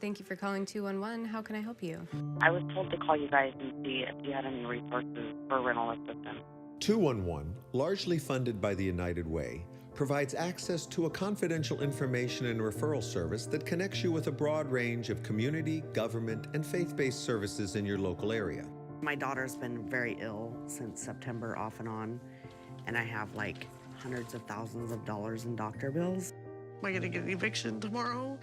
Thank you for calling 211. How can I help you? I was told to call you guys and see if you had any resources for rental assistance. 211, largely funded by the United Way, provides access to a confidential information and referral service that connects you with a broad range of community, government, and faith-based services in your local area. My daughter's been very ill since September, off and on, and I have like hundreds of thousands of dollars in doctor bills. Am I gonna get an eviction tomorrow?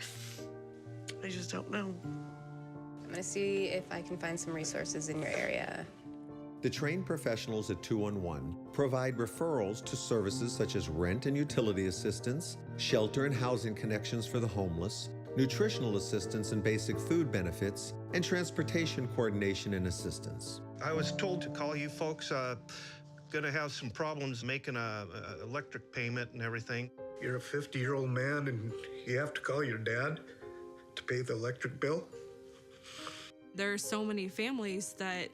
I just don't know. I'm gonna see if I can find some resources in your area. The trained professionals at 211 provide referrals to services such as rent and utility assistance, shelter and housing connections for the homeless, nutritional assistance and basic food benefits, and transportation coordination and assistance. I was told to call you folks. Gonna have some problems making a electric payment and everything. You're a 50-year-old man and you have to call your dad to pay the electric bill? There are so many families that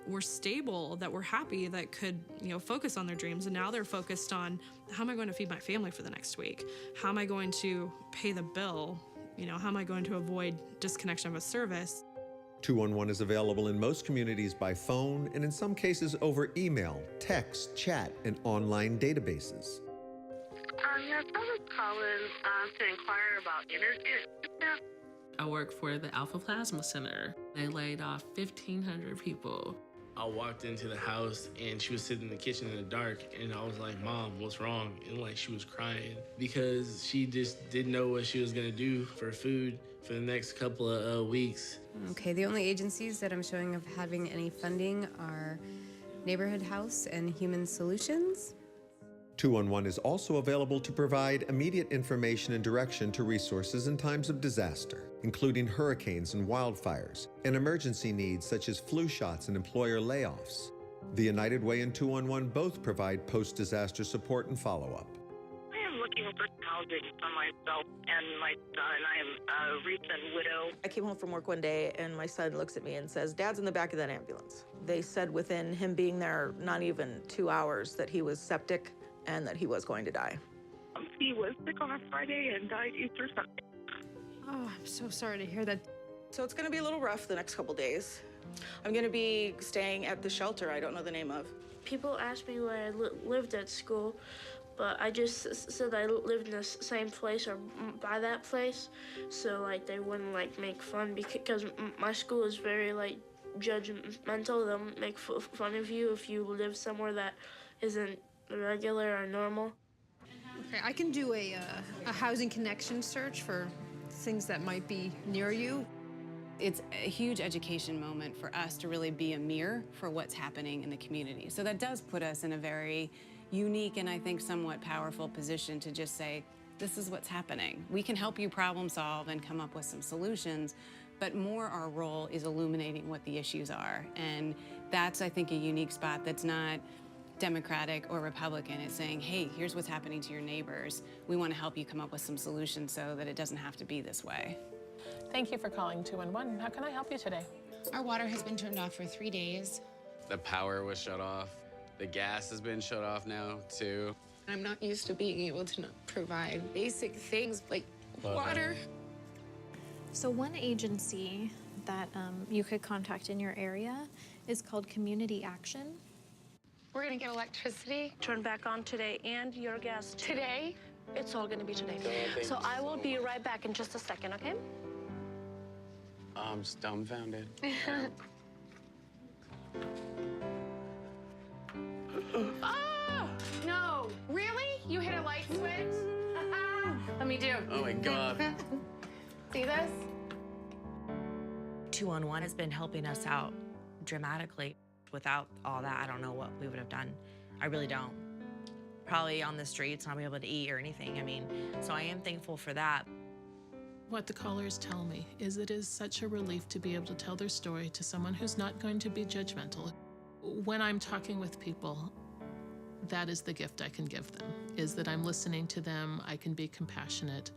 were stable, that were happy, that could, focus on their dreams, and now they're focused on, how am I going to feed my family for the next week? How am I going to pay the bill? How am I going to avoid disconnection of a service? 211 is available in most communities by phone and in some cases over email, text, chat, and online databases. Yes, I was calling to inquire about energy assistance. I work for the Alpha Plasma Center. They laid off 1,500 people. I walked into the house and she was sitting in the kitchen in the dark, and I was like, "Mom, what's wrong?" And she was crying because she just didn't know what she was gonna do for food for the next couple of weeks. Okay, the only agencies that I'm showing of having any funding are Neighborhood House and Human Solutions. 211 is also available to provide immediate information and direction to resources in times of disaster, including hurricanes and wildfires, and emergency needs such as flu shots and employer layoffs. The United Way and 211 both provide post-disaster support and follow-up. I am looking for housing for myself and my son. I am a recent widow. I came home from work one day and my son looks at me and says, "Dad's in the back of that ambulance." They said within him being there not even 2 hours that he was septic and that he was going to die. He was sick on a Friday and died Easter Sunday. Oh, I'm so sorry to hear that. So it's going to be a little rough the next couple days. I'm going to be staying at the shelter I don't know the name of. People asked me where I lived at school, but I just said I lived in the same place or by that place, so they wouldn't make fun, because my school is very judgmental. They'll make fun of you if you live somewhere that isn't regular or normal. Okay, I can do a housing connection search for things that might be near you. It's a huge education moment for us to really be a mirror for what's happening in the community. So that does put us in a very unique and I think somewhat powerful position to just say, this is what's happening. We can help you problem solve and come up with some solutions, but more our role is illuminating what the issues are. And that's, I think, a unique spot that's not Democratic or Republican. It's saying, hey, here's what's happening to your neighbors. We want to help you come up with some solutions so that it doesn't have to be this way. Thank you for calling 211. How can I help you today? Our water has been turned off for 3 days. The power was shut off. The gas has been shut off now, too. I'm not used to being able to provide basic things like water. So one agency that you could contact in your area is called Community Action. We're gonna get electricity. Turn back on today and your gas too. Today? It's all gonna be today. So I will be right back in just a second, okay? I'm just dumbfounded. Oh, no, really? You hit a light switch? Let me do. Oh my God. See this? 211 has been helping us out dramatically. Without all that, I don't know what we would have done. I really don't. Probably on the streets, not be able to eat or anything. So I am thankful for that. What the callers tell me is it is such a relief to be able to tell their story to someone who's not going to be judgmental. When I'm talking with people, that is the gift I can give them, is that I'm listening to them, I can be compassionate.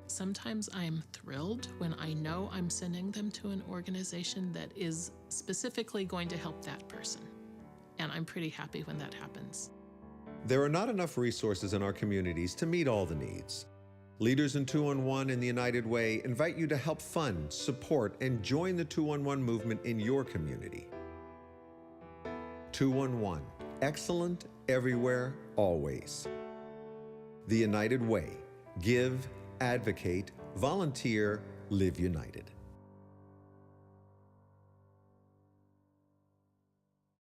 Sometimes I'm thrilled when I know I'm sending them to an organization that is specifically going to help that person. And I'm pretty happy when that happens. There are not enough resources in our communities to meet all the needs. Leaders in 211 and the United Way invite you to help fund, support, and join the 211 movement in your community. 211, excellent everywhere, always. The United Way. Give, advocate, volunteer, live united.